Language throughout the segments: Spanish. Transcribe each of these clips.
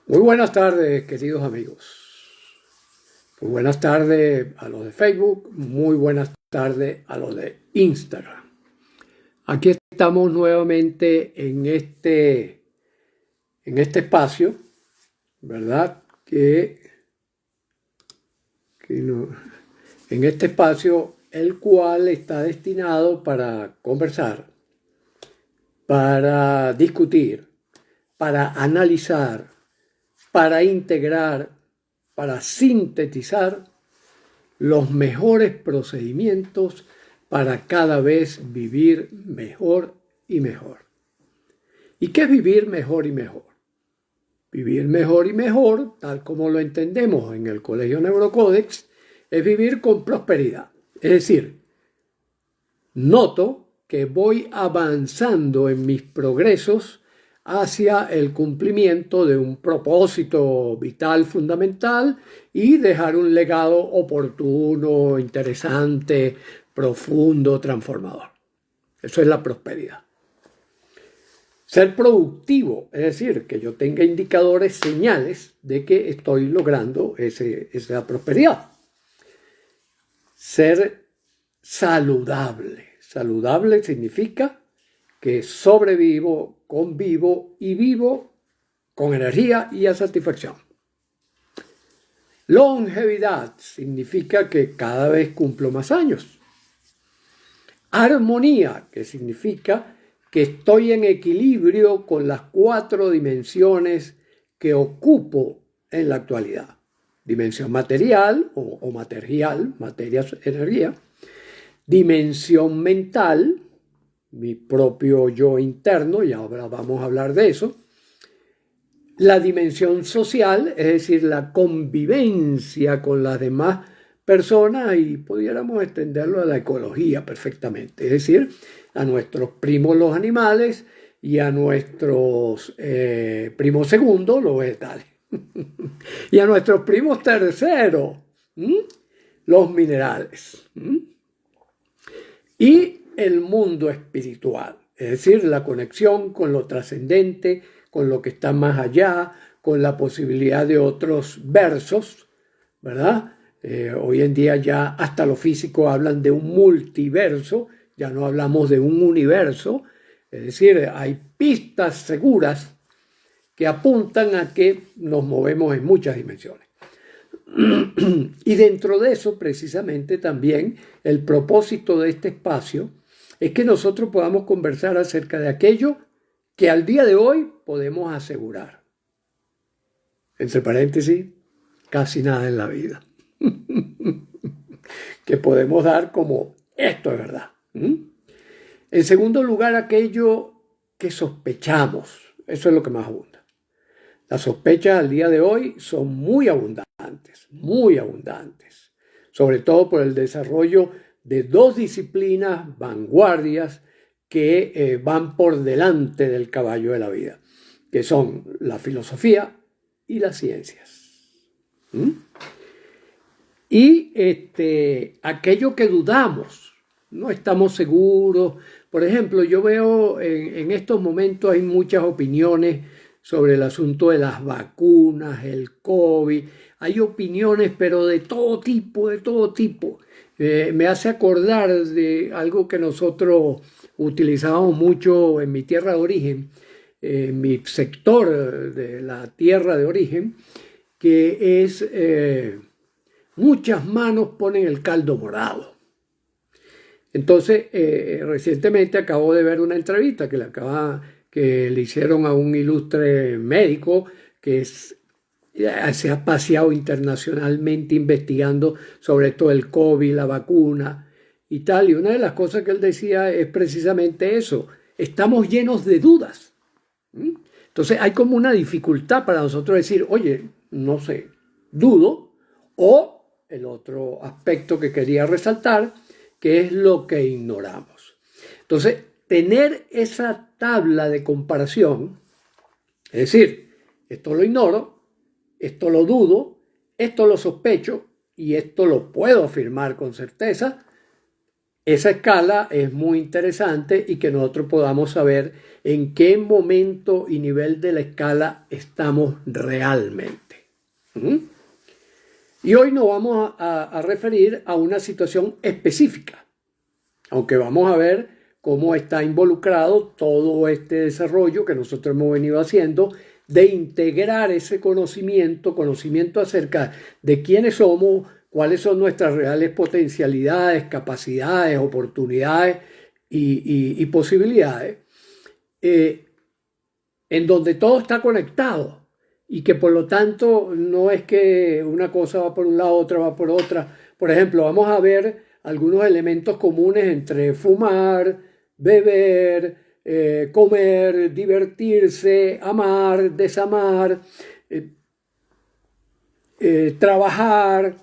Muy buenas tardes, queridos amigos. Muy buenas tardes a los de Facebook, muy buenas tardes a los de Instagram. Aquí estamos nuevamente en este espacio, ¿verdad? En este espacio, el cual está destinado para conversar, para discutir, para analizar, para integrar, para sintetizar los mejores procedimientos para cada vez vivir mejor y mejor. ¿Y qué es vivir mejor y mejor? Vivir mejor y mejor, tal como lo entendemos en el Colegio Neurocódex, es vivir con prosperidad. Es decir, noto que voy avanzando en mis progresos hacia el cumplimiento de un propósito vital fundamental y dejar un legado oportuno, interesante, profundo, transformador. Eso es la prosperidad. Ser productivo, es decir, que yo tenga indicadores, señales de que estoy logrando esa prosperidad. Ser saludable. Saludable significa que sobrevivo, convivo y vivo con energía y a satisfacción. Longevidad significa que cada vez cumplo más años. Armonía, que significa que estoy en equilibrio con las 4 dimensiones que ocupo en la actualidad. Dimensión material o material, materia, energía. Dimensión mental, mi propio yo interno, y ahora vamos a hablar de eso. La dimensión social, es decir, la convivencia con las demás personas, y pudiéramos extenderlo a la ecología perfectamente, es decir, a nuestros primos los animales y a nuestros primos segundos los vegetales y a nuestros primos terceros los minerales y el mundo espiritual, es decir, la conexión con lo trascendente, con lo que está más allá, con la posibilidad de otros versos, ¿verdad? Hoy en día ya hasta los físicos hablan de un multiverso, ya no hablamos de un universo, es decir, hay pistas seguras que apuntan a que nos movemos en muchas dimensiones. Y dentro de eso, precisamente también, el propósito de este espacio es que nosotros podamos conversar acerca de aquello que al día de hoy podemos asegurar. Entre paréntesis, casi nada en la vida. Que podemos dar como esto es verdad. En segundo lugar, aquello que sospechamos. Eso es lo que más abunda. Las sospechas al día de hoy son muy abundantes, sobre todo por el desarrollo de 2 disciplinas vanguardias que van por delante del caballo de la vida, que son la filosofía y las ciencias. Y aquello que dudamos, no estamos seguros. Por ejemplo, yo veo en estos momentos hay muchas opiniones sobre el asunto de las vacunas, el COVID. Hay opiniones, pero de todo tipo, de todo tipo. Me hace acordar de algo que nosotros utilizábamos mucho en mi tierra de origen, en mi sector de la tierra de origen, que es muchas manos ponen el caldo morado. Entonces, recientemente acabo de ver una entrevista que le hicieron a un ilustre médico que se ha paseado internacionalmente investigando sobre todo el COVID, la vacuna y tal. Y una de las cosas que él decía es precisamente eso. Estamos llenos de dudas. Entonces hay como una dificultad para nosotros decir, oye, no sé, dudo. O el otro aspecto que quería resaltar, que es lo que ignoramos. Entonces, tener esa tabla de comparación, es decir, esto lo ignoro, esto lo dudo, esto lo sospecho y esto lo puedo afirmar con certeza, esa escala es muy interesante y que nosotros podamos saber en qué momento y nivel de la escala estamos realmente. ¿Mm? Y hoy nos vamos a referir a una situación específica, aunque vamos a ver cómo está involucrado todo este desarrollo que nosotros hemos venido haciendo de integrar ese conocimiento acerca de quiénes somos, cuáles son nuestras reales potencialidades, capacidades, oportunidades y posibilidades, en donde todo está conectado y que por lo tanto no es que una cosa va por un lado, otra va por otra. Por ejemplo, vamos a ver algunos elementos comunes entre fumar, beber, comer, divertirse, amar, desamar, trabajar,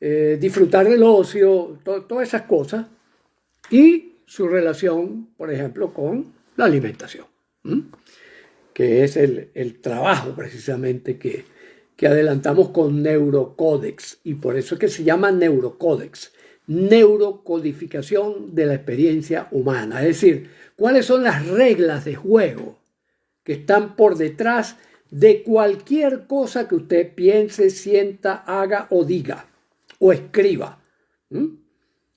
disfrutar del ocio, todas esas cosas, y su relación, por ejemplo, con la alimentación, que es el trabajo precisamente que adelantamos con Neurocódex, y por eso es que se llama Neurocódex, neurocodificación de la experiencia humana, es decir, cuáles son las reglas de juego que están por detrás de cualquier cosa que usted piense, sienta, haga o diga o escriba.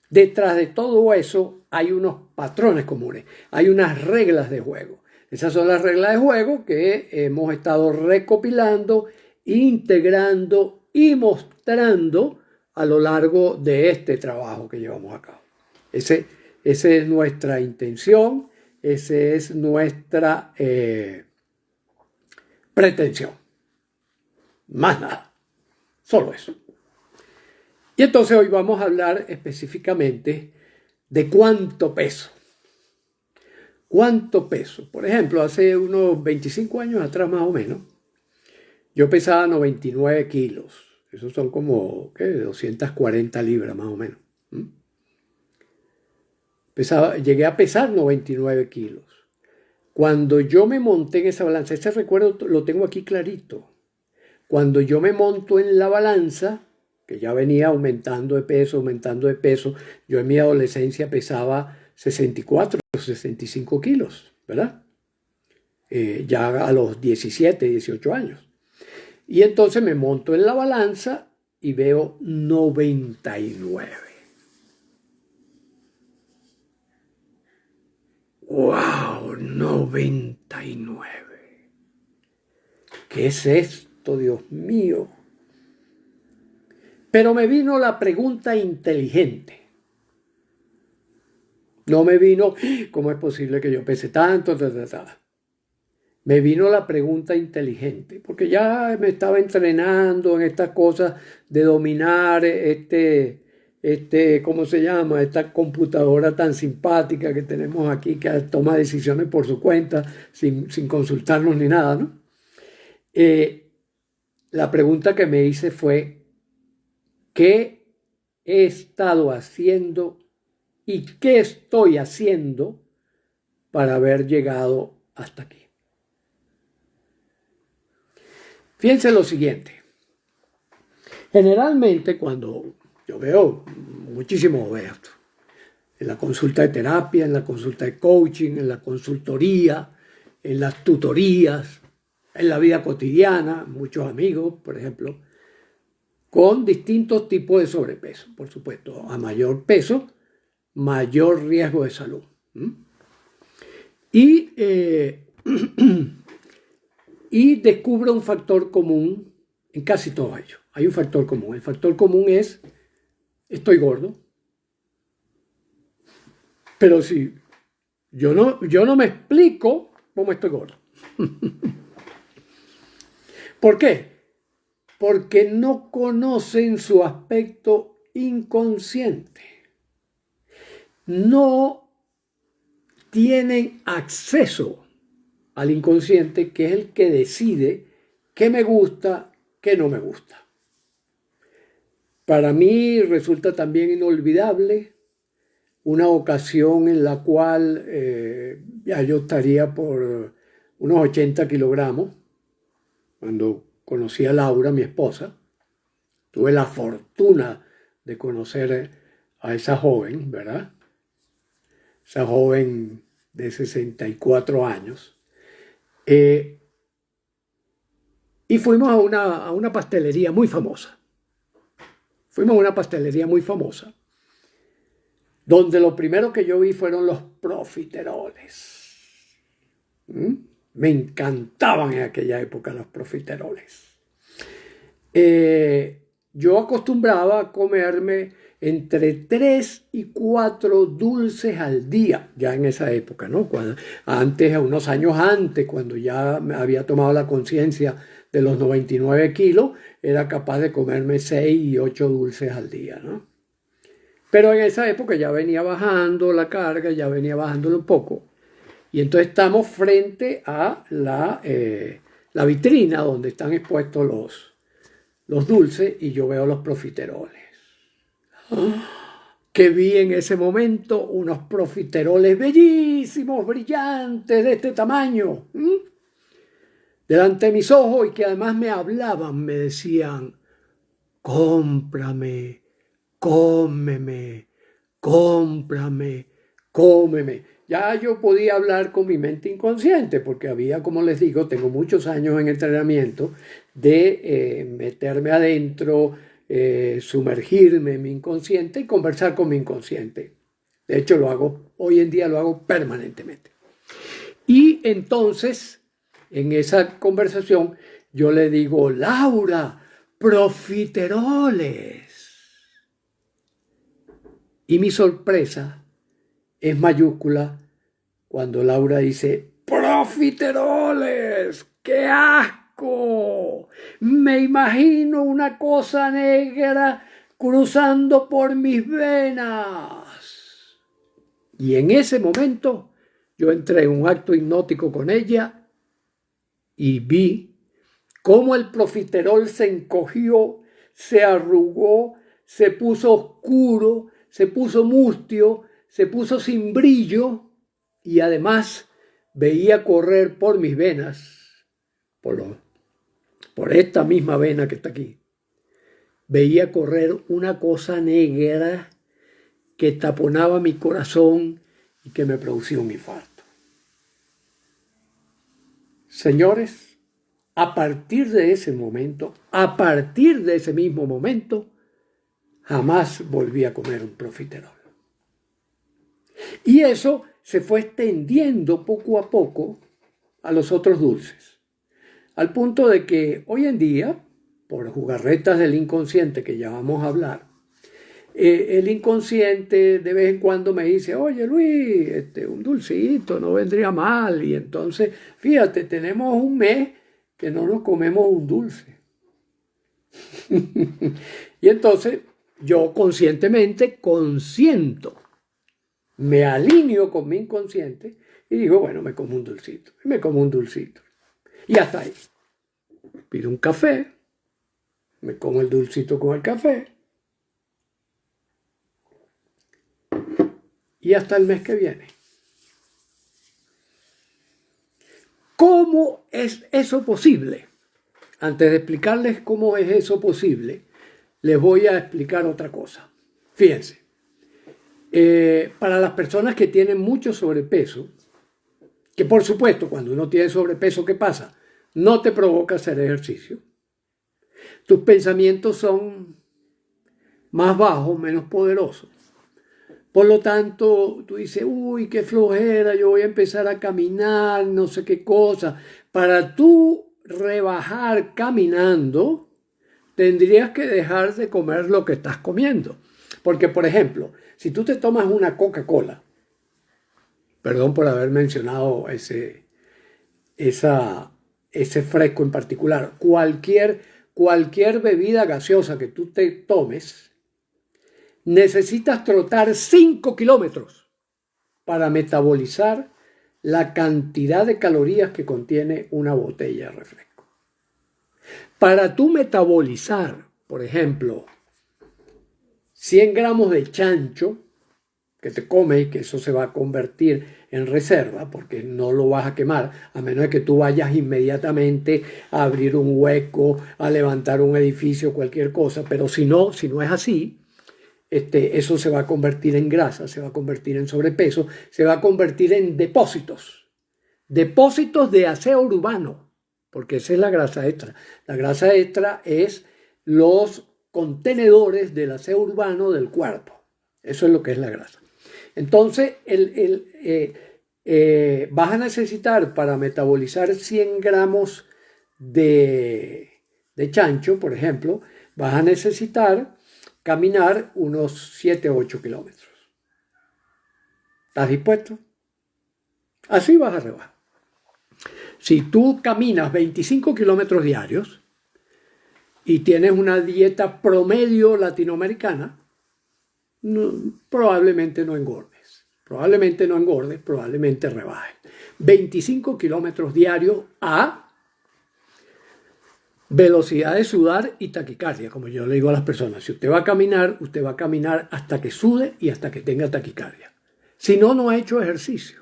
Detrás de todo eso hay unos patrones comunes, hay unas reglas de juego. Esas son las reglas de juego que hemos estado recopilando, integrando y mostrando a lo largo de este trabajo que llevamos a cabo. Esa es nuestra intención, esa es nuestra pretensión. Más nada, solo eso. Y entonces hoy vamos a hablar específicamente de cuánto peso. ¿Cuánto peso? Por ejemplo, hace unos 25 años atrás más o menos, yo pesaba 99 kilos. Esos son como, ¿qué? 240 libras más o menos. Llegué a pesar 99 kilos. Cuando yo me monté en esa balanza, ese recuerdo lo tengo aquí clarito. Cuando yo me monto en la balanza, que ya venía aumentando de peso, yo en mi adolescencia pesaba 64 o 65 kilos, ¿verdad? Ya a los 17, 18 años. Y entonces me monto en la balanza y veo 99. ¡Wow! 99. ¿Qué es esto, Dios mío? Pero me vino la pregunta inteligente. No me vino, ¿cómo es posible que yo pese tanto? Me vino la pregunta inteligente, porque ya me estaba entrenando en estas cosas de dominar ¿cómo se llama? Esta computadora tan simpática que tenemos aquí, que toma decisiones por su cuenta, sin consultarnos ni nada, ¿no? La pregunta que me hice fue, ¿qué he estado haciendo y qué estoy haciendo para haber llegado hasta aquí? Fíjense lo siguiente. Generalmente cuando yo veo muchísimo esto, en la consulta de terapia, en la consulta de coaching, en la consultoría, en las tutorías, en la vida cotidiana, muchos amigos, por ejemplo, con distintos tipos de sobrepeso, por supuesto. A mayor peso, mayor riesgo de salud. Y, y descubro un factor común en casi todos ellos. Hay un factor común. El factor común es, estoy gordo. Pero si yo no me explico cómo estoy gordo. ¿Por qué? Porque no conocen su aspecto inconsciente. No tienen acceso al inconsciente, que es el que decide qué me gusta, qué no me gusta. Para mí resulta también inolvidable una ocasión en la cual ya yo estaría por unos 80 kilogramos, cuando conocí a Laura, mi esposa. Tuve la fortuna de conocer a esa joven, ¿verdad? esa joven de 64 años. Y fuimos a una pastelería muy famosa. Fuimos a una pastelería muy famosa, donde lo primero que yo vi fueron los profiteroles. Me encantaban en aquella época los profiteroles. Yo acostumbraba a comerme entre 3 y 4 dulces al día, ya en esa época, ¿no? Antes, unos años antes, cuando ya me había tomado la conciencia de los 99 kilos, era capaz de comerme 6 y 8 dulces al día, ¿no? Pero en esa época ya venía bajando la carga, ya venía bajándolo un poco. Y entonces estamos frente a la vitrina donde están expuestos los dulces y yo veo los profiteroles. Que vi en ese momento unos profiteroles bellísimos, brillantes, de este tamaño, delante de mis ojos, y que además me hablaban, me decían: cómprame, cómeme, cómprame, cómeme. Ya yo podía hablar con mi mente inconsciente, porque había, como les digo, tengo muchos años en entrenamiento de meterme adentro, sumergirme en mi inconsciente y conversar con mi inconsciente. De hecho, hoy en día lo hago permanentemente. Y entonces, en esa conversación, yo le digo: Laura, profiteroles. Y mi sorpresa es mayúscula cuando Laura dice: ¡profiteroles! ¡Qué asco! Me imagino una cosa negra cruzando por mis venas. Y en ese momento yo entré en un acto hipnótico con ella y vi cómo el profiterol se encogió, se arrugó, se puso oscuro, se puso mustio, se puso sin brillo, y además veía correr por mis venas, por esta misma vena que está aquí, veía correr una cosa negra que taponaba mi corazón y que me producía un infarto. Señores, a partir de ese momento, a partir de ese mismo momento, jamás volví a comer un profiterol. Y eso se fue extendiendo poco a poco a los otros dulces, al punto de que hoy en día, por jugarretas del inconsciente que ya vamos a hablar, el inconsciente de vez en cuando me dice: oye Luis, un dulcito no vendría mal. Y entonces, fíjate, tenemos un mes que no nos comemos un dulce. Y entonces yo conscientemente consiento, me alineo con mi inconsciente y digo: bueno, me como un dulcito. Y me como un dulcito. Y hasta ahí. Pido un café, me como el dulcito con el café. Y hasta el mes que viene. ¿Cómo es eso posible? Antes de explicarles cómo es eso posible, les voy a explicar otra cosa. Fíjense, para las personas que tienen mucho sobrepeso, que por supuesto cuando uno tiene sobrepeso, ¿qué pasa? No te provoca hacer ejercicio. Tus pensamientos son más bajos, menos poderosos. Por lo tanto, tú dices: uy, qué flojera, yo voy a empezar a caminar, no sé qué cosa. Para tú rebajar caminando, tendrías que dejar de comer lo que estás comiendo. Porque, por ejemplo, si tú te tomas una Coca-Cola, perdón por haber mencionado ese fresco en particular, cualquier bebida gaseosa que tú te tomes, necesitas trotar 5 kilómetros para metabolizar la cantidad de calorías que contiene una botella de refresco. Para tú metabolizar, por ejemplo, 100 gramos de chancho que te comes, y que eso se va a convertir en reserva porque no lo vas a quemar, a menos de que tú vayas inmediatamente a abrir un hueco, a levantar un edificio, cualquier cosa. Pero si no es así, eso se va a convertir en grasa, se va a convertir en sobrepeso, se va a convertir en depósitos de aseo urbano, porque esa es la grasa extra. La grasa extra es los contenedores del aseo urbano del cuerpo. Eso es lo que es la grasa. Entonces, vas a necesitar para metabolizar 100 gramos de chancho, por ejemplo, vas a necesitar caminar unos 7 o 8 kilómetros. ¿Estás dispuesto? Así vas a rebajar. Si tú caminas 25 kilómetros diarios y tienes una dieta promedio latinoamericana, probablemente no engordes. Probablemente rebajes. 25 kilómetros diarios a velocidad de sudar y taquicardia, como yo le digo a las personas. Si usted va a caminar hasta que sude y hasta que tenga taquicardia. Si no, no ha hecho ejercicio.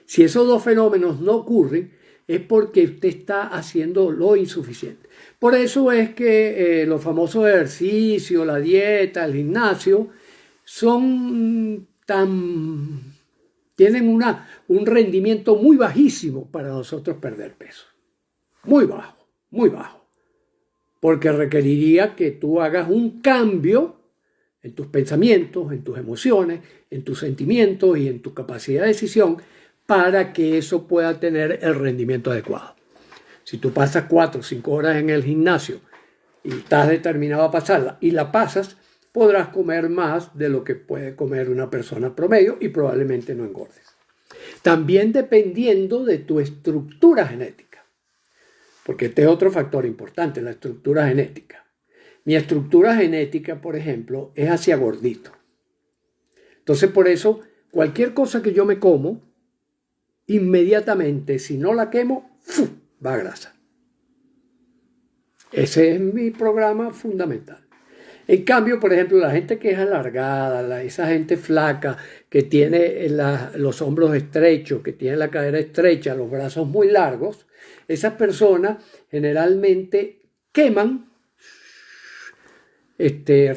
Si esos dos fenómenos no ocurren, es porque usted está haciendo lo insuficiente. Por eso es que los famosos ejercicios, la dieta, el gimnasio, tienen un rendimiento muy bajísimo para nosotros perder peso. Muy bajo. Porque requeriría que tú hagas un cambio en tus pensamientos, en tus emociones, en tus sentimientos y en tu capacidad de decisión para que eso pueda tener el rendimiento adecuado. Si tú pasas 4 o 5 horas en el gimnasio y estás determinado a pasarla y la pasas, podrás comer más de lo que puede comer una persona promedio y probablemente no engordes. También dependiendo de tu estructura genética, porque este es otro factor importante, la estructura genética. Mi estructura genética, por ejemplo, es hacia gordito. Entonces, por eso, cualquier cosa que yo me como, inmediatamente, si no la quemo, ¡fu!, va a grasa. Ese es mi programa fundamental. En cambio, por ejemplo, la gente que es alargada, esa gente flaca, que tiene los hombros estrechos, que tiene la cadera estrecha, los brazos muy largos, esas personas generalmente queman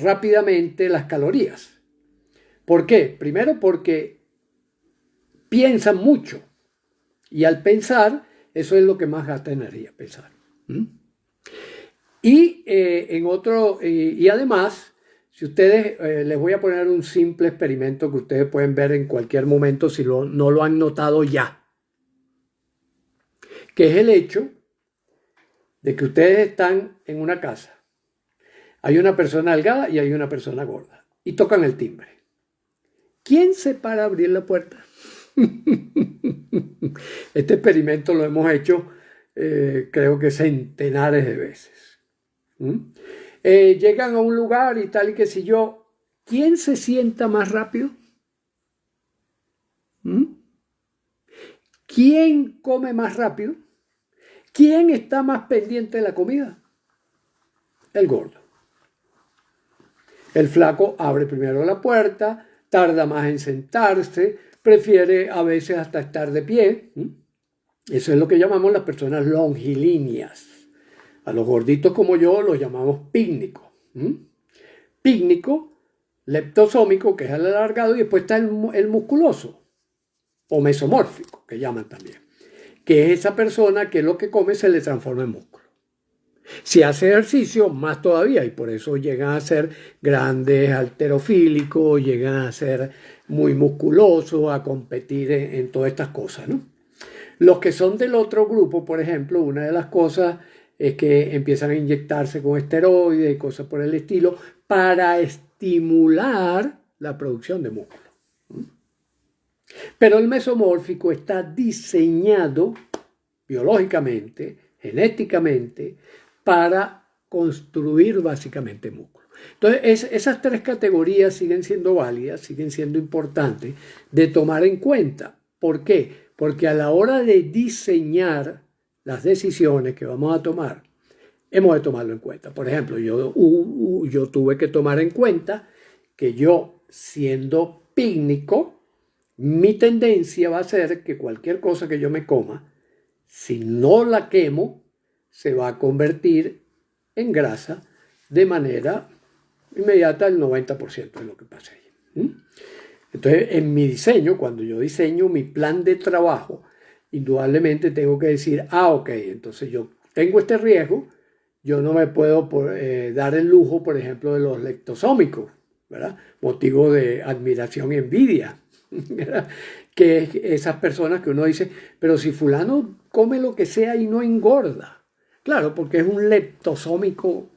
rápidamente las calorías. ¿Por qué? Primero porque piensan mucho y al pensar, eso es lo que más gasta energía, pensar. Y además, si ustedes, les voy a poner un simple experimento que ustedes pueden ver en cualquier momento si no lo han notado ya, que es el hecho de que ustedes están en una casa. Hay una persona delgada y hay una persona gorda y tocan el timbre. ¿Quién se para a abrir la puerta? Este experimento lo hemos hecho creo que centenares de veces. Llegan a un lugar y tal y que si yo, ¿quién se sienta más rápido? ¿Quién come más rápido? ¿Quién está más pendiente de la comida? El gordo. El flaco abre primero la puerta, tarda más en sentarse, prefiere a veces hasta estar de pie. Eso es lo que llamamos las personas longilíneas. A los gorditos como yo los llamamos pícnicos. Pícnico, leptosómico, que es el alargado, y después está el musculoso, o mesomórfico, que llaman también, que es esa persona que lo que come se le transforma en músculo. Si hace ejercicio, más todavía, y por eso llegan a ser grandes, halterofílicos, llegan a ser muy musculosos, a competir en todas estas cosas, ¿no? Los que son del otro grupo, por ejemplo, una de las cosas es que empiezan a inyectarse con esteroides y cosas por el estilo para estimular la producción de músculo. Pero el mesomórfico está diseñado biológicamente, genéticamente, para construir básicamente músculo. Entonces, esas tres categorías siguen siendo válidas, siguen siendo importantes de tomar en cuenta. ¿Por qué? Porque a la hora de diseñar las decisiones que vamos a tomar, hemos de tomarlo en cuenta. Por ejemplo, yo tuve que tomar en cuenta que yo, siendo pícnico, mi tendencia va a ser que cualquier cosa que yo me coma, si no la quemo, se va a convertir en grasa de manera inmediata el 90% de lo que pasa ahí. Entonces, en mi diseño, cuando yo diseño mi plan de trabajo, indudablemente tengo que decir, ok, entonces yo tengo este riesgo, yo no me puedo dar el lujo, por ejemplo, de los leptosómicos, ¿verdad? Motivo de admiración y envidia, ¿verdad? Que es esas personas que uno dice, pero si fulano come lo que sea y no engorda. Claro, porque es un leptosómico,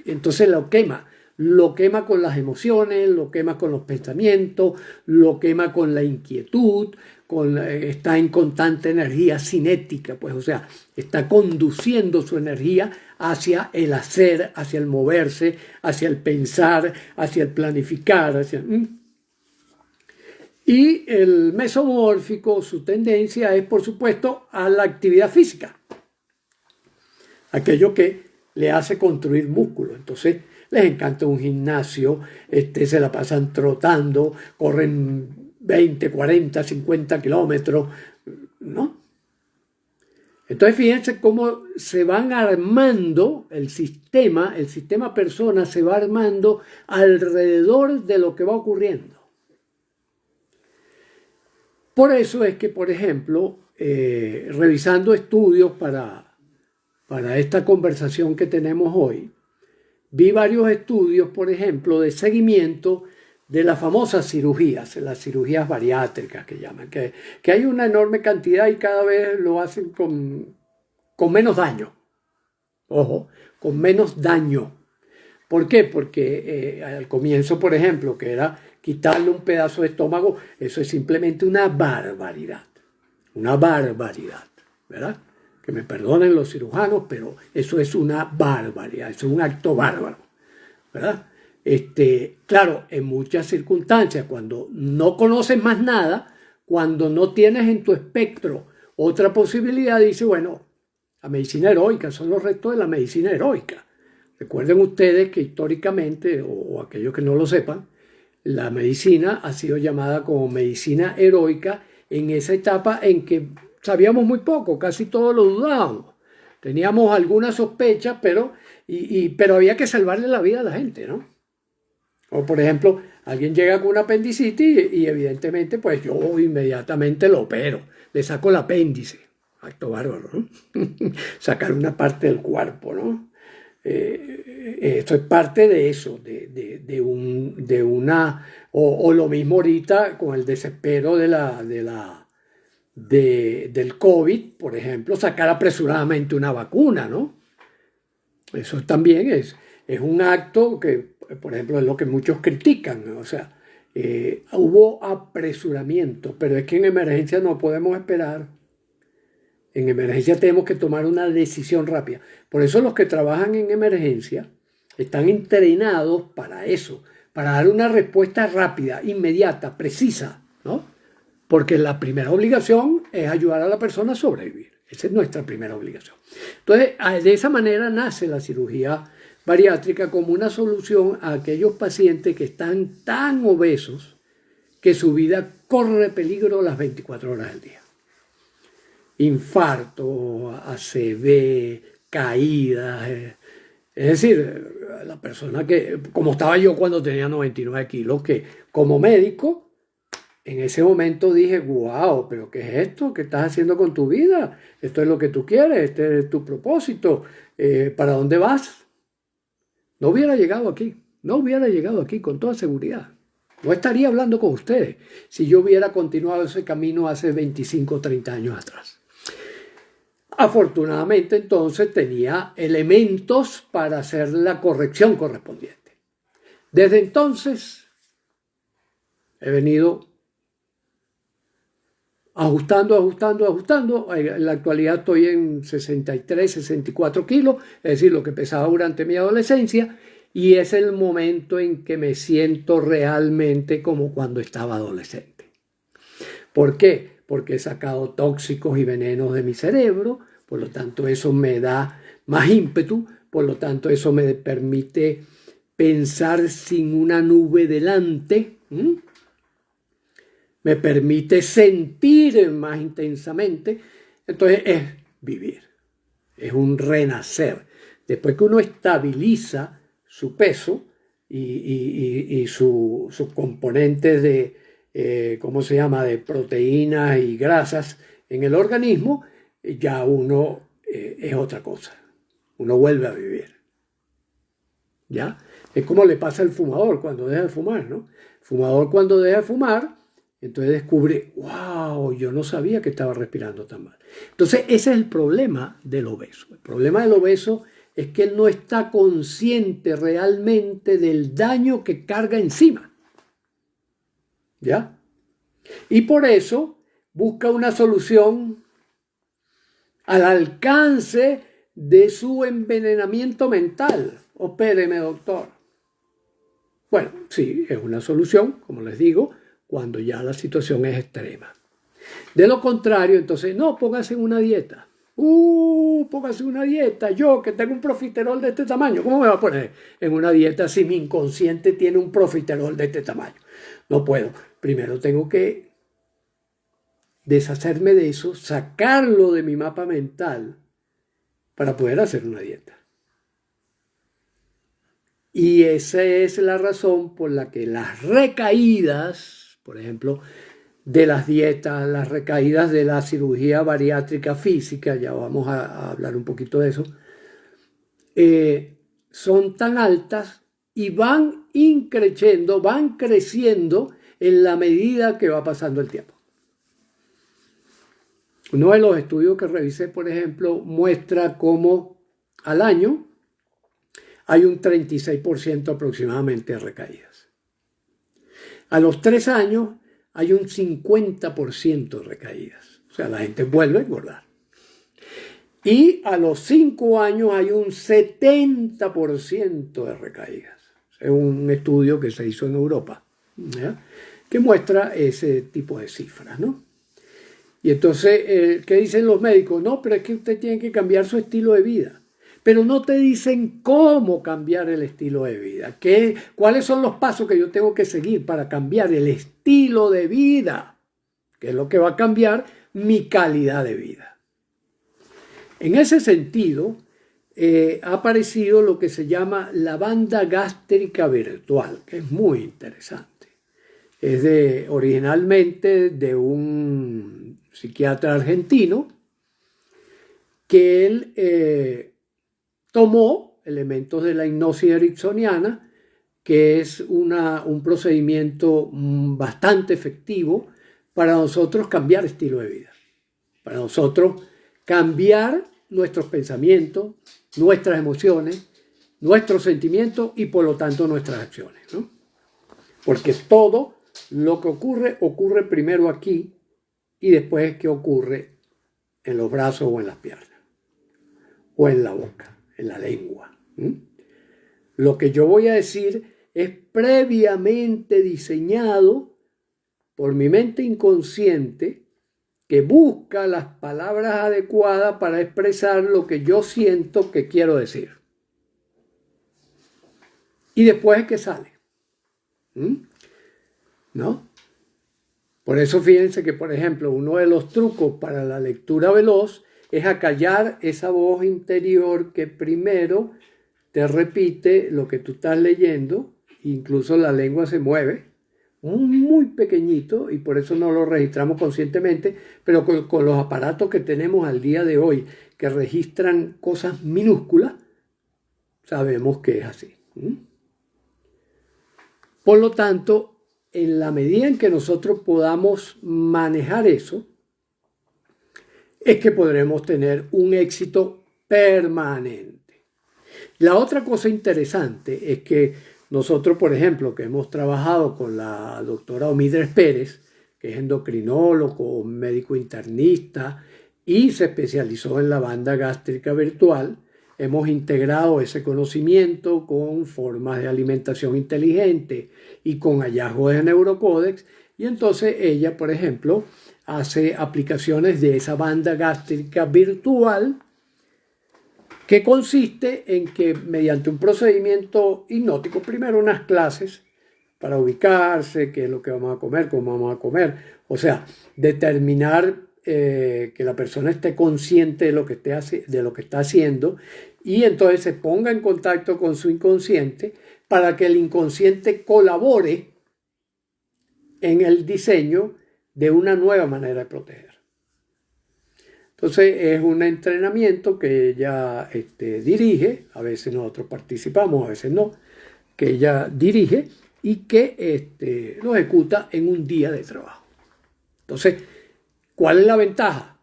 entonces lo quema con las emociones, lo quema con los pensamientos, lo quema con la inquietud, está en constante energía cinética, pues, o sea, está conduciendo su energía hacia el hacer, hacia el moverse, hacia el pensar, hacia el planificar, Y el mesomórfico, su tendencia es, por supuesto, a la actividad física, aquello que le hace construir músculo. Entonces, les encanta un gimnasio, se la pasan trotando, corren 20, 40, 50 kilómetros, ¿no? Entonces, fíjense cómo se van armando el sistema persona se va armando alrededor de lo que va ocurriendo. Por eso es que, por ejemplo, revisando estudios para esta conversación que tenemos hoy, vi varios estudios, por ejemplo, de seguimiento de las famosas cirugías, las cirugías bariátricas que llaman, que hay una enorme cantidad y cada vez lo hacen con menos daño. Ojo, con menos daño. ¿Por qué? Porque al comienzo, por ejemplo, que era quitarle un pedazo de estómago, eso es simplemente una barbaridad, ¿verdad? Que me perdonen los cirujanos, pero eso es una barbaridad, eso es un acto bárbaro, ¿verdad? Claro, en muchas circunstancias, cuando no conoces más nada, cuando no tienes en tu espectro otra posibilidad, dice, bueno, la medicina heroica, son los restos de la medicina heroica. Recuerden ustedes que históricamente, o aquellos que no lo sepan, la medicina ha sido llamada como medicina heroica en esa etapa en que sabíamos muy poco, casi todo lo dudábamos. Teníamos algunas sospechas, pero había que salvarle la vida a la gente, ¿no? O por ejemplo, alguien llega con una apendicitis y evidentemente pues yo inmediatamente lo opero, le saco el apéndice, acto bárbaro, ¿no? Sacar una parte del cuerpo, ¿no? Esto es parte de eso, o lo mismo ahorita con el desespero del COVID, por ejemplo, sacar apresuradamente una vacuna, ¿no? Eso también es un acto que, por ejemplo, es lo que muchos critican, ¿no? O sea, hubo apresuramiento, pero es que en emergencia no podemos esperar. En emergencia tenemos que tomar una decisión rápida. Por eso los que trabajan en emergencia están entrenados para eso, para dar una respuesta rápida, inmediata, precisa, ¿no? Porque la primera obligación es ayudar a la persona a sobrevivir. Esa es nuestra primera obligación. Entonces, de esa manera nace la cirugía bariátrica como una solución a aquellos pacientes que están tan obesos que su vida corre peligro las 24 horas del día. Infarto, ACV, caídas. Es decir, la persona que, como estaba yo cuando tenía 99 kilos, que como médico, en ese momento dije, wow, pero ¿qué es esto? ¿Qué estás haciendo con tu vida? Esto es lo que tú quieres, este es tu propósito. ¿Para dónde vas? No hubiera llegado aquí con toda seguridad. No estaría hablando con ustedes si yo hubiera continuado ese camino hace 25 o 30 años atrás. Afortunadamente, entonces, tenía elementos para hacer la corrección correspondiente. Desde entonces, he venido ajustando. En la actualidad estoy en 63, 64 kilos, es decir, lo que pesaba durante mi adolescencia, y es el momento en que me siento realmente como cuando estaba adolescente. ¿Por qué? Porque he sacado tóxicos y venenos de mi cerebro, por lo tanto eso me da más ímpetu, por lo tanto eso me permite pensar sin una nube delante, me permite sentir más intensamente. Entonces es vivir, es un renacer. Después que uno estabiliza su peso, y sus componentes de, ¿cómo se llama?, de proteínas y grasas en el organismo, ya uno es otra cosa. Uno vuelve a vivir. ¿Ya? Es como le pasa al fumador cuando deja de fumar, ¿no? El fumador cuando deja de fumar, entonces descubre, wow, yo no sabía que estaba respirando tan mal. Entonces ese es el problema del obeso. El problema del obeso es que él no está consciente realmente del daño que carga encima. ¿Ya? Y por eso busca una solución al alcance de su envenenamiento mental. Opéreme, doctor. Bueno, sí, es una solución, como les digo, cuando ya la situación es extrema. De lo contrario, entonces, no, póngase en una dieta. Póngase en una dieta. Yo que tengo un profiterol de este tamaño, ¿cómo me va a poner en una dieta si mi inconsciente tiene un profiterol de este tamaño? No puedo. Primero tengo que deshacerme de eso, sacarlo de mi mapa mental para poder hacer una dieta. Y esa es la razón por la que las recaídas, por ejemplo, de las dietas, las recaídas de la cirugía bariátrica física, ya vamos a hablar un poquito de eso, son tan altas y van increciendo, van creciendo en la medida que va pasando el tiempo. Uno de los estudios que revisé, por ejemplo, muestra cómo al año hay un 36% aproximadamente de recaídas. A los 3 años hay un 50% de recaídas. O sea, la gente vuelve a engordar. Y a los 5 años hay un 70% de recaídas. Es un estudio que se hizo en Europa, ¿ya?, que muestra ese tipo de cifras, ¿no? Y entonces, ¿qué dicen los médicos? No, pero es que usted tiene que cambiar su estilo de vida. Pero no te dicen cómo cambiar el estilo de vida. ¿Cuáles son los pasos que yo tengo que seguir para cambiar el estilo de vida? Que es lo que va a cambiar mi calidad de vida. En ese sentido, ha aparecido lo que se llama la banda gástrica virtual, que es muy interesante. Es originalmente de un psiquiatra argentino que él tomó elementos de la hipnosis ericksoniana, que es un procedimiento bastante efectivo para nosotros cambiar estilo de vida, para nosotros cambiar nuestros pensamientos, nuestras emociones, nuestros sentimientos y por lo tanto nuestras acciones, ¿no? Porque todo lo que ocurre primero aquí y después que ocurre en los brazos o en las piernas o en la boca, en la lengua. Lo que yo voy a decir es previamente diseñado por mi mente inconsciente que busca las palabras adecuadas para expresar lo que yo siento que quiero decir. Y después es que sale. ¿No? Por eso fíjense que, por ejemplo, uno de los trucos para la lectura veloz es acallar esa voz interior que primero te repite lo que tú estás leyendo, incluso la lengua se mueve, muy pequeñito, y por eso no lo registramos conscientemente, pero con los aparatos que tenemos al día de hoy, que registran cosas minúsculas, sabemos que es así. Por lo tanto, en la medida en que nosotros podamos manejar eso, es que podremos tener un éxito permanente. La otra cosa interesante es que nosotros, por ejemplo, que hemos trabajado con la doctora Omidres Pérez, que es endocrinólogo, médico internista y se especializó en la banda gástrica virtual, hemos integrado ese conocimiento con formas de alimentación inteligente y con hallazgos de neurocódex, y entonces ella, por ejemplo, hace aplicaciones de esa banda gástrica virtual que consiste en que mediante un procedimiento hipnótico, primero unas clases para ubicarse, qué es lo que vamos a comer, cómo vamos a comer, o sea, determinar que la persona esté consciente de lo que está haciendo y entonces se ponga en contacto con su inconsciente para que el inconsciente colabore en el diseño de una nueva manera de proteger. Entonces es un entrenamiento que ella dirige, a veces nosotros participamos, a veces no, que ella dirige y que lo ejecuta en un día de trabajo. Entonces, ¿cuál es la ventaja?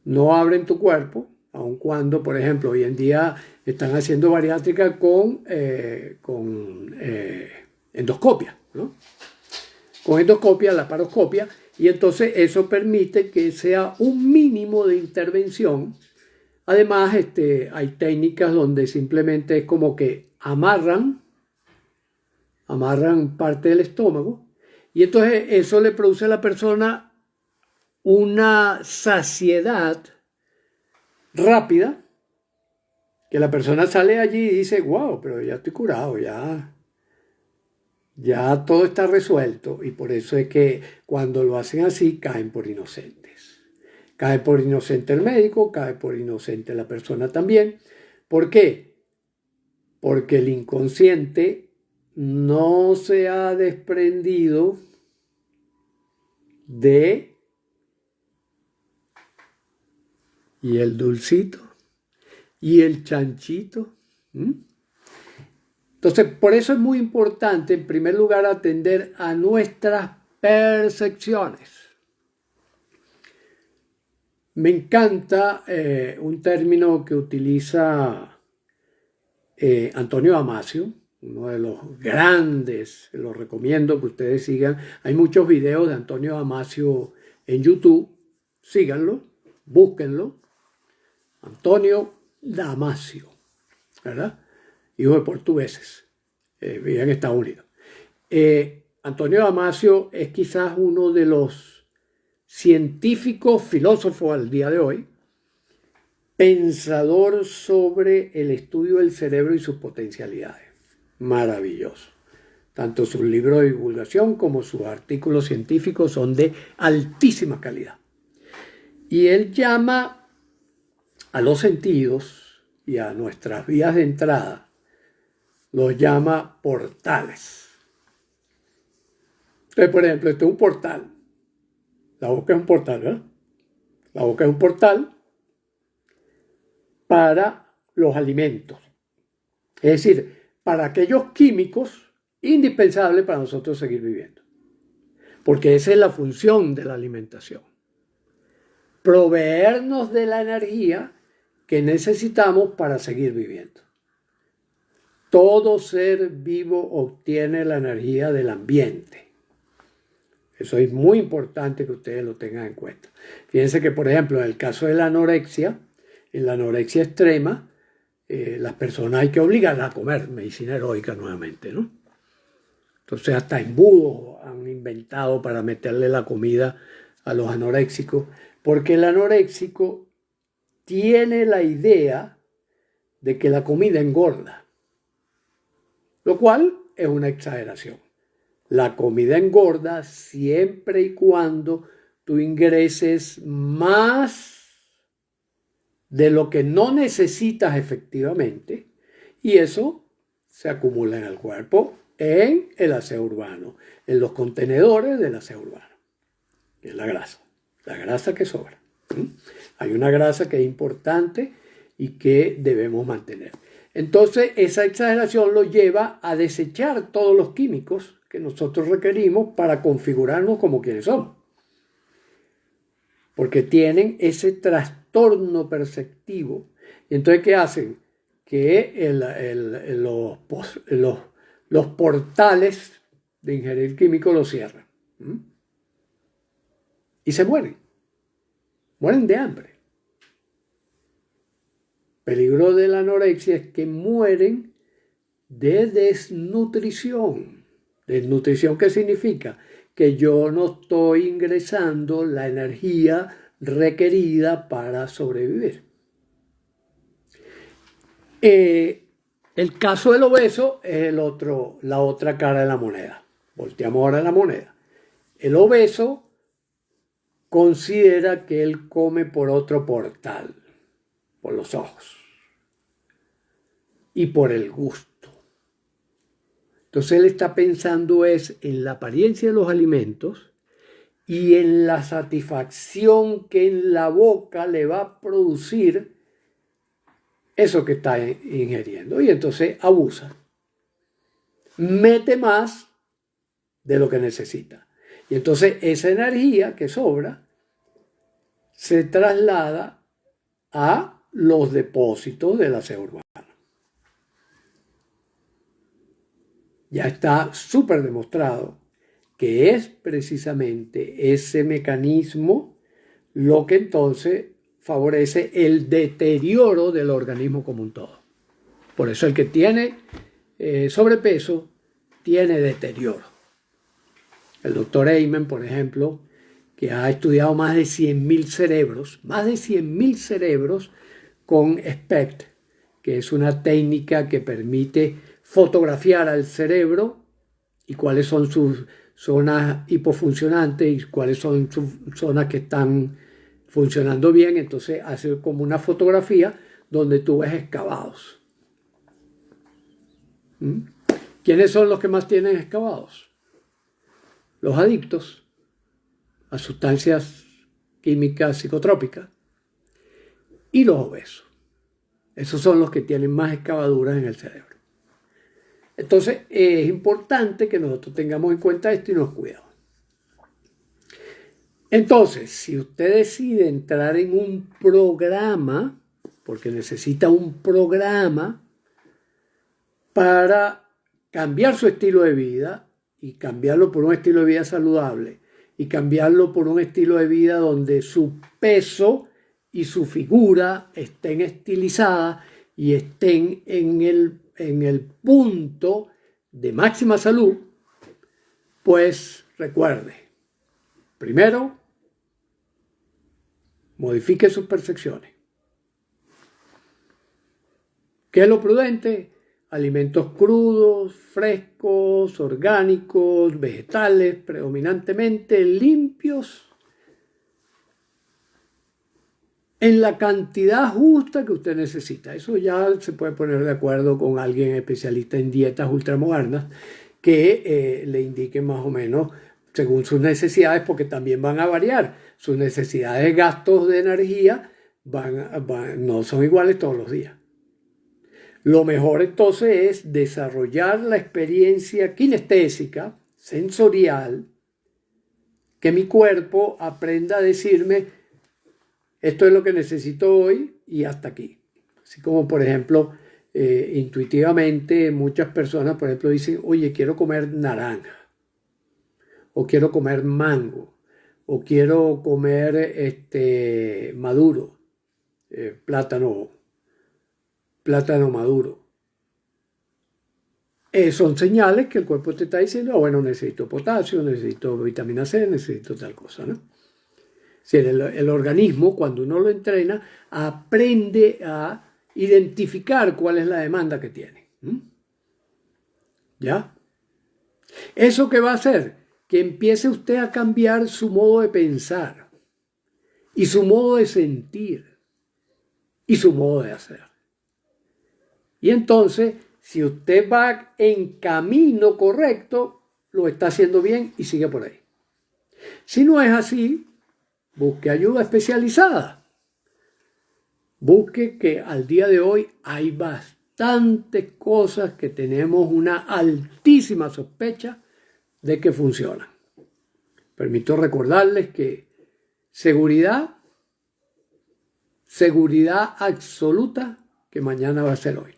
No abren tu cuerpo, aun cuando, por ejemplo, hoy en día están haciendo bariátrica con endoscopia, ¿no? Con endoscopia, laparoscopia, y entonces eso permite que sea un mínimo de intervención. Además, hay técnicas donde simplemente es como que amarran parte del estómago, y entonces eso le produce a la persona una saciedad rápida, que la persona sale allí y dice, wow, pero ya estoy curado, ya todo está resuelto. Y por eso es que cuando lo hacen así, caen por inocentes. Cae por inocente el médico, cae por inocente la persona también. ¿Por qué? Porque el inconsciente no se ha desprendido de... y el dulcito, y el chanchito. Entonces, por eso es muy importante, en primer lugar, atender a nuestras percepciones. Me encanta un término que utiliza Antonio Damasio, uno de los grandes, lo recomiendo que ustedes sigan. Hay muchos videos de Antonio Damasio en YouTube, síganlo, búsquenlo. Antonio Damasio, ¿verdad? Hijo de portugueses, vivía en Estados Unidos. Antonio Damasio es quizás uno de los científicos, filósofos al día de hoy, pensador sobre el estudio del cerebro y sus potencialidades. Maravilloso. Tanto sus libros de divulgación como sus artículos científicos son de altísima calidad. Y él llama a los sentidos y a nuestras vías de entrada, los llama portales. Entonces, por ejemplo, este es un portal. La boca es un portal, ¿verdad? La boca es un portal para los alimentos. Es decir, para aquellos químicos indispensables para nosotros seguir viviendo. Porque esa es la función de la alimentación. Proveernos de la energía que necesitamos para seguir viviendo. Todo ser vivo obtiene la energía del ambiente. Eso es muy importante que ustedes lo tengan en cuenta. Fíjense que, por ejemplo, en el caso de la anorexia, en la anorexia extrema, las personas hay que obligarlas a comer medicina heroica nuevamente, ¿no? Entonces hasta embudos han inventado para meterle la comida a los anoréxicos, porque el anoréxico tiene la idea de que la comida engorda, lo cual es una exageración. La comida engorda siempre y cuando tú ingreses más de lo que no necesitas efectivamente, y eso se acumula en el cuerpo, en el aseo urbano, en los contenedores del aseo urbano, que es la grasa que sobra. Hay una grasa que es importante y que debemos mantener. Entonces, esa exageración lo lleva a desechar todos los químicos que nosotros requerimos para configurarnos como quienes somos. Porque tienen ese trastorno perceptivo. Y entonces, ¿qué hacen? Que los portales de ingerir químicos los cierran. Y se mueren. Mueren de hambre. Peligro de la anorexia es que mueren de desnutrición. ¿Desnutrición qué significa? Que yo no estoy ingresando la energía requerida para sobrevivir. El caso del obeso es la otra cara de la moneda. Volteamos ahora la moneda. El obeso considera que él come por otro portal, por los ojos y por el gusto. Entonces él está pensando es en la apariencia de los alimentos y en la satisfacción que en la boca le va a producir eso que está ingiriendo. Y entonces abusa. Mete más de lo que necesita. Y entonces esa energía que sobra se traslada a los depósitos del aseo urbano. Ya está súper demostrado que es precisamente ese mecanismo lo que entonces favorece el deterioro del organismo como un todo. Por eso el que tiene sobrepeso tiene deterioro. El doctor Amen, por ejemplo, que ha estudiado más de 100.000 cerebros con SPECT, que es una técnica que permite fotografiar al cerebro y cuáles son sus zonas hipofuncionantes y cuáles son sus zonas que están funcionando bien. Entonces hace como una fotografía donde tú ves excavados. ¿Quiénes son los que más tienen excavados? Los adictos a sustancias químicas psicotrópicas y los obesos. Esos son los que tienen más excavaduras en el cerebro. Entonces es importante que nosotros tengamos en cuenta esto y nos cuidemos. Entonces, si usted decide entrar en un programa, porque necesita un programa para cambiar su estilo de vida y cambiarlo por un estilo de vida saludable y cambiarlo por un estilo de vida donde su peso y su figura estén estilizadas y estén en el punto de máxima salud, pues recuerde, primero, modifique sus percepciones. ¿Qué es lo prudente? Alimentos crudos, frescos, orgánicos, vegetales, predominantemente limpios, en la cantidad justa que usted necesita. Eso ya se puede poner de acuerdo con alguien especialista en dietas ultramodernas que le indique más o menos según sus necesidades, porque también van a variar. Sus necesidades de gastos de energía no son iguales todos los días. Lo mejor entonces es desarrollar la experiencia kinestésica, sensorial, que mi cuerpo aprenda a decirme esto es lo que necesito hoy y hasta aquí. Así como, por ejemplo, intuitivamente muchas personas, por ejemplo, dicen, oye, quiero comer naranja, o quiero comer mango, o quiero comer maduro, plátano maduro. Son señales que el cuerpo te está diciendo, bueno, necesito potasio, necesito vitamina C, necesito tal cosa, ¿no? Si el organismo, cuando uno lo entrena, aprende a identificar cuál es la demanda que tiene. ¿Ya? ¿Eso qué va a hacer? Que empiece usted a cambiar su modo de pensar y su modo de sentir y su modo de hacer. Y entonces, si usted va en camino correcto, lo está haciendo bien y sigue por ahí. Si no es así, busque ayuda especializada. Busque que al día de hoy hay bastantes cosas que tenemos una altísima sospecha de que funcionan. Permito recordarles que seguridad absoluta que mañana va a ser hoy.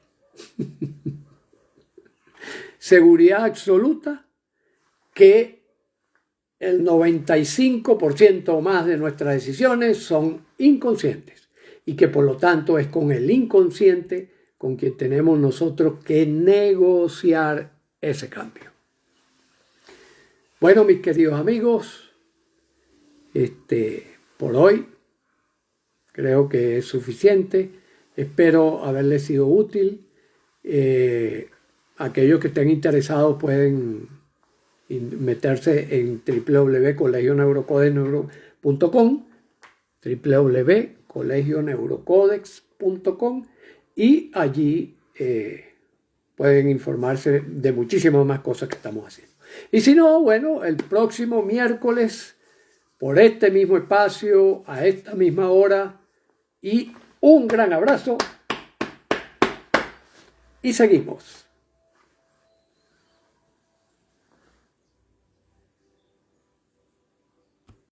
Seguridad absoluta que el 95% o más de nuestras decisiones son inconscientes y que por lo tanto es con el inconsciente con quien tenemos nosotros que negociar ese cambio. Bueno, mis queridos amigos, por hoy creo que es suficiente. Espero haberles sido útil. Aquellos que estén interesados pueden meterse en www.colegioneurocodex.com, www.colegioneurocodex.com, y allí pueden informarse de muchísimas más cosas que estamos haciendo. Y si no, bueno, el próximo miércoles, por este mismo espacio, a esta misma hora, y un gran abrazo, y seguimos.